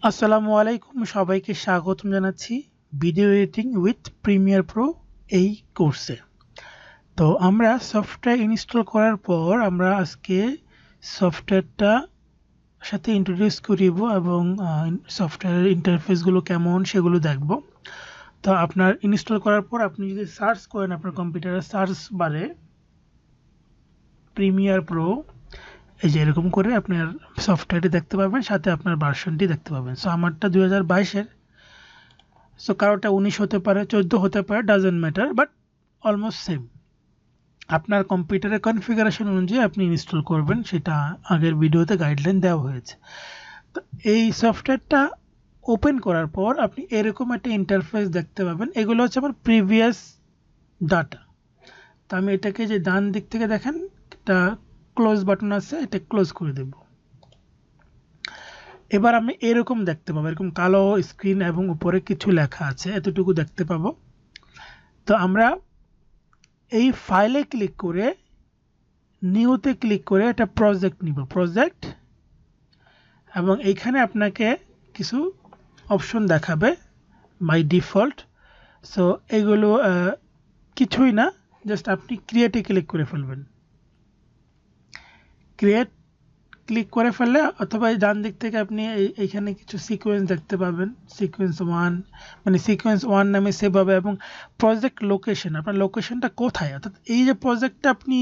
আসসালামু আলাইকুম, সবাইকে স্বাগতম জানাচ্ছি video editing with Premiere Pro এই কোর্সে। তো আমরা সফটওয়্যার ইনস্টল করার পর আমরা আজকে সফটওয়্যারটা সাথে ইন্ট্রোডিউস করিব এবং সফটওয়্যারের ইন্টারফেসগুলো কেমন সেগুলো দেখব। তো আপনার ইনস্টল করার পর আপনি যদি সার্চ করেন আপনার কম্পিউটারের সার্চ বারে প্রিমিয়ার প্রো, এই যে এরকম করে আপনার সফটওয়্যারটি দেখতে পাবেন, সাথে আপনার ভার্সনটি দেখতে পাবেন। সো আমারটা 2022-এর, সো কারোটা 19 হতে পারে, 14 হতে পারে, doesn't matter, but almost same. আপনার কম্পিউটারের কনফিগারেশন অনুযায়ী আপনি ইনস্টল করবেন, সেটা আগের ভিডিওতে গাইডলাইন দেওয়া হয়েছে। তো এই সফটওয়্যারটা ওপেন করার পর আপনি এরকম একটা ইন্টারফেস দেখতে পাবেন। এগুলো হচ্ছে আমার প্রিভিয়াস ডাটা। তো আমি এটাকে, যে ডান দিক থেকে দেখেন একটা ক্লোজ বাটন আছে, এটা ক্লোজ করে দেব। এবার আমি এরকম দেখতে পাবো, এরকম কালো স্ক্রিন এবং উপরে কিছু লেখা আছে, এতটুকু দেখতে পাবো। তো আমরা এই ফাইলে ক্লিক করে নিউতে ক্লিক করে একটা প্রজেক্ট নিব, প্রজেক্ট, এবং এইখানে আপনাকে কিছু অপশন দেখাবে বাই ডিফল্ট। সো এগুলো কিছুই না, জাস্ট আপনি ক্রিয়েটে ক্লিক করে ফেলবেন। ক্রিয়েট ক্লিক করে ফেললে, অথবা এই ডান দিক থেকে আপনি এইখানে কিছু সিকোয়েন্স দেখতে পাবেন, সিকোয়েন্স 1, মানে সিকোয়েন্স 1 নামে সেভ হবে, এবং প্রজেক্ট লোকেশন, আপনার লোকেশনটা কোথায়, অর্থাৎ এই যে প্রজেক্টটা আপনি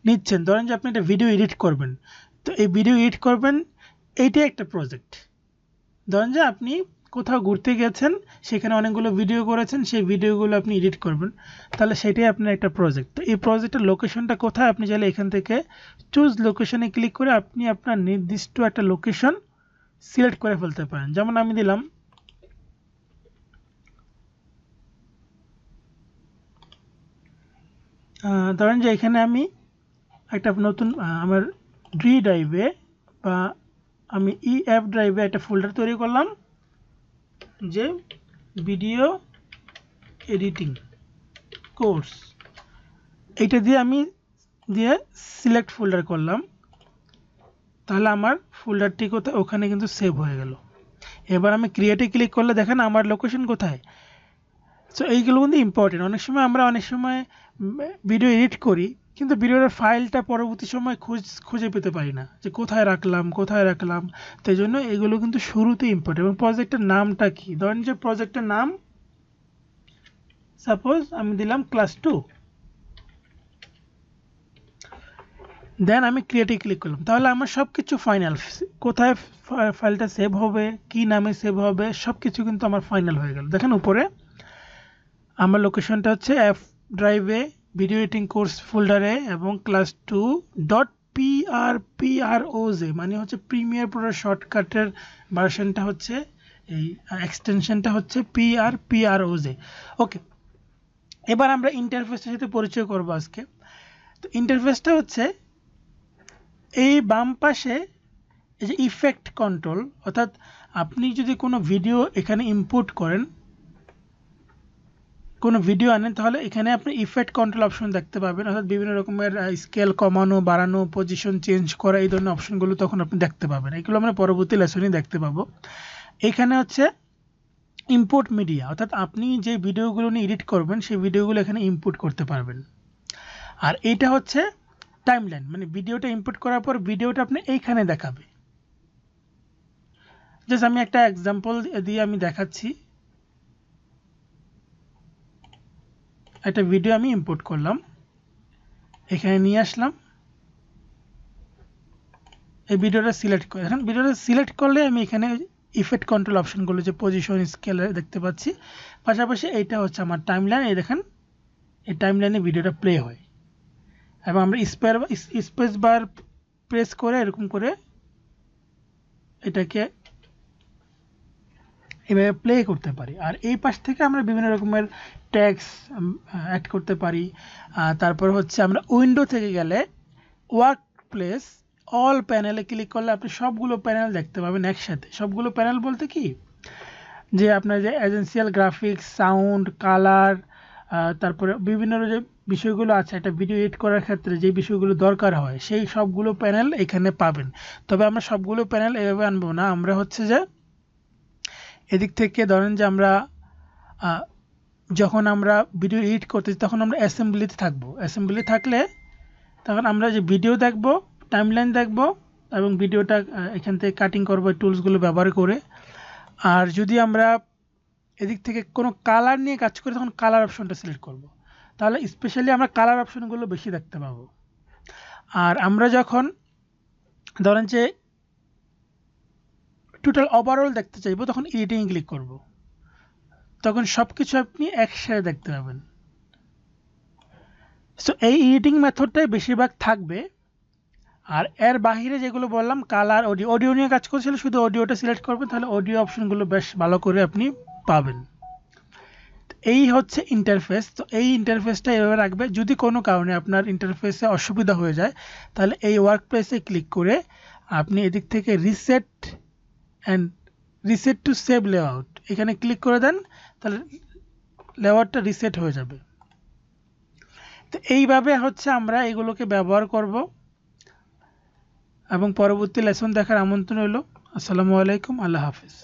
নিচ্ছেন, ধরেন যে আপনি একটা ভিডিও এডিট করবেন, তো এই ভিডিও এডিট করবেন, এইটাই একটা প্রজেক্ট। ধরেন যে আপনি কোথাও ঘুরতে গেছেন, সেখানে অনেকগুলো ভিডিও করেছেন, সেই ভিডিওগুলো আপনি এডিট করবেন, তাহলে সেটাই আপনার একটা প্রজেক্ট। তো এই প্রজেক্টের লোকেশনটা কোথায়, আপনি চাইলে এখান থেকে চুজ লোকেশনে ক্লিক করে আপনি আপনার নির্দিষ্ট একটা লোকেশন সিলেক্ট করে ফেলতে পারেন। যেমন আমি দিলাম ধরেন যে এখানে আমি একটা নতুন আমার ডি ড্রাইভে বা আমি ইএফ ড্রাইভে একটা ফোল্ডার তৈরি করলাম, যে ভিডিও এডিটিং কোর্স, এইটা দিয়ে আমি সিলেক্ট ফোল্ডার করলাম, তাহলে আমার ফোল্ডারটি কোথায়, ওখানে কিন্তু সেভ হয়ে গেল। এবার আমি ক্রিয়েটে ক্লিক করলে দেখেন আমার লোকেশন কোথায়। সো এইগুলো কিন্তু ইম্পর্টেন্ট। অনেক সময় ভিডিও এডিট করি, কিন্তু ভিডিওর ফাইলটা পরবর্তী সময় খুঁজে পেতে পারি না, যে কোথায় রাখলাম। তো এই জন্য এগুলো কিন্তু শুরুতে ইম্পর্টেন্ট। এবং প্রজেক্টের নামটা কি, ধরেন যে প্রজেক্টের নাম সাপোজ আমি দিলাম ক্লাস 2, দেন আমি ক্রিয়েটে ক্লিক করলাম, তাহলে আমার সব কিছু ফাইনাল। কোথায় ফাইলটা সেভ হবে, কি নামে সেভ হবে, সব কিছু কিন্তু আমার ফাইনাল হয়ে গেল। দেখেন উপরে আমার লোকেশনটা হচ্ছে এফ ড্রাইভে, ভিডিও এডিটিং কোর্স ফোল্ডারে, এবং ক্লাস 2 ডট পিআরপিআরওজে, মানে হচ্ছে প্রিমিয়ার প্রোর শর্টকাটের ভার্সনটা হচ্ছে, এই এক্সটেনশনটা হচ্ছে পিআরপিআরওজে। ওকে, এবার আমরা ইন্টারফেসের সাথে পরিচয় করব আজকে। তো ইন্টারফেসটা হচ্ছে এই বাম পাশে, এই যে ইফেক্ট কন্ট্রোল, অর্থাৎ আপনি যদি কোনো ভিডিও এখানে ইম্পোর্ট করেন, কোনো ভিডিও আনেন, তাহলে এখানে আপনি ইফেক্ট কন্ট্রোল অপশন দেখতে পাবেন, অর্থাৎ বিভিন্ন রকমের স্কেল কমানো, বাড়ানো, পজিশন চেঞ্জ করা, এই ধরনের অপশনগুলো তখন আপনি দেখতে পাবেন। এগুলো আমরা পরবর্তী লেসনেই দেখতে পাবো। এখানে হচ্ছে ইম্পোর্ট মিডিয়া, অর্থাৎ আপনি যে ভিডিওগুলো নিয়ে এডিট করবেন, সেই ভিডিওগুলো এখানে ইম্পোর্ট করতে পারবেন। আর এইটা হচ্ছে টাইমলাইন, মানে ভিডিওটা ইম্পোর্ট করার পর ভিডিওটা আপনি এইখানে দেখাবে। জাস্ট আমি একটা এক্সাম্পল দিয়ে আমি দেখাচ্ছি। একটা ভিডিও আমি ইম্পোর্ট করলাম, এখানে নিয়ে আসলাম, এই ভিডিওটা সিলেক্ট করে, এখন ভিডিওটা সিলেক্ট করলে আমি এখানে ইফেক্ট কন্ট্রোল অপশনগুলো, যে পজিশন, স্কেল দেখতে পাচ্ছি। পাশাপাশি এইটা হচ্ছে আমার টাইমলাইন, এই দেখেন এই টাইমলাইনে ভিডিওটা প্লে হয়, এবং আমরা স্পেস বার প্রেস করে এরকম করে এটাকে এভাবে প্লে করতে পারি। আর এই পাশ থেকে আমরা বিভিন্ন রকমের ট্যাগস অ্যাড করতে পারি। তারপর হচ্ছে আমরা উইন্ডো থেকে গেলে ওয়ার্ক প্লেস অল প্যানেলে ক্লিক করলে আপনি সবগুলো প্যানেল দেখতে পাবেন একসাথে। সবগুলো প্যানেল বলতে কি, যে আপনার যে এজেন্সিয়াল গ্রাফিক্স, সাউন্ড, কালার, তারপরে বিভিন্ন যে বিষয়গুলো আছে একটা ভিডিও এডিট করার ক্ষেত্রে যে বিষয়গুলো দরকার হয়, সেই সবগুলো প্যানেল এখানে পাবেন। তবে আমরা সবগুলো প্যানেল এভাবে আনবো না, আমরা হচ্ছে যে এদিক থেকে ধরেন যে আমরা যখন আমরা ভিডিও এডিট করতেছি তখন আমরা অ্যাসেম্বলিতে থাকবো। অ্যাসেম্বলি থাকলে তখন আমরা যে ভিডিও দেখব, টাইমলাইন দেখব এবং ভিডিওটা এখান থেকে কাটিং করব টুলসগুলো ব্যবহার করে। আর যদি আমরা এদিক থেকে কোনো কালার নিয়ে কাজ করি তখন কালার অপশনটা সিলেক্ট করব, তাহলে স্পেশালি আমরা কালার অপশনগুলো বেশি দেখতে পাবো। আর আমরা যখন ধরেন যে টোটাল ওভারঅল দেখতে চাইবো তখন এডিটিং ক্লিক করব, তখন সব কিছু আপনি একসাথে দেখতে পাবেন। সো এই এডিটিং মেথডটাই বেশিরভাগ থাকবে। আর এর বাহিরে যেগুলো বললাম কালার, অডিও নিয়ে কাজ করছিল, শুধু অডিওটা সিলেক্ট করবেন, তাহলে অডিও অপশনগুলো বেশ ভালো করে আপনি পাবেন। এই হচ্ছে ইন্টারফেস। তো এই ইন্টারফেসটা এভাবে রাখবে। যদি কোনো কারণে আপনার ইন্টারফেসে অসুবিধা হয়ে যায় তাহলে এই ওয়ার্ক প্লেসে ক্লিক করে আপনি এদিক থেকে রিসেট টু সেভ লেআউট এখানে ক্লিক করে দেন, তাহলে লেআউটটা রিসেট হয়ে যাবে। তো এইভাবে হচ্ছে আমরা এগুলোকে ব্যবহার করব এবং পরবর্তী লেসন দেখার আমন্ত্রণ হলো। আসসালামু আলাইকুম, আল্লাহ হাফিজ।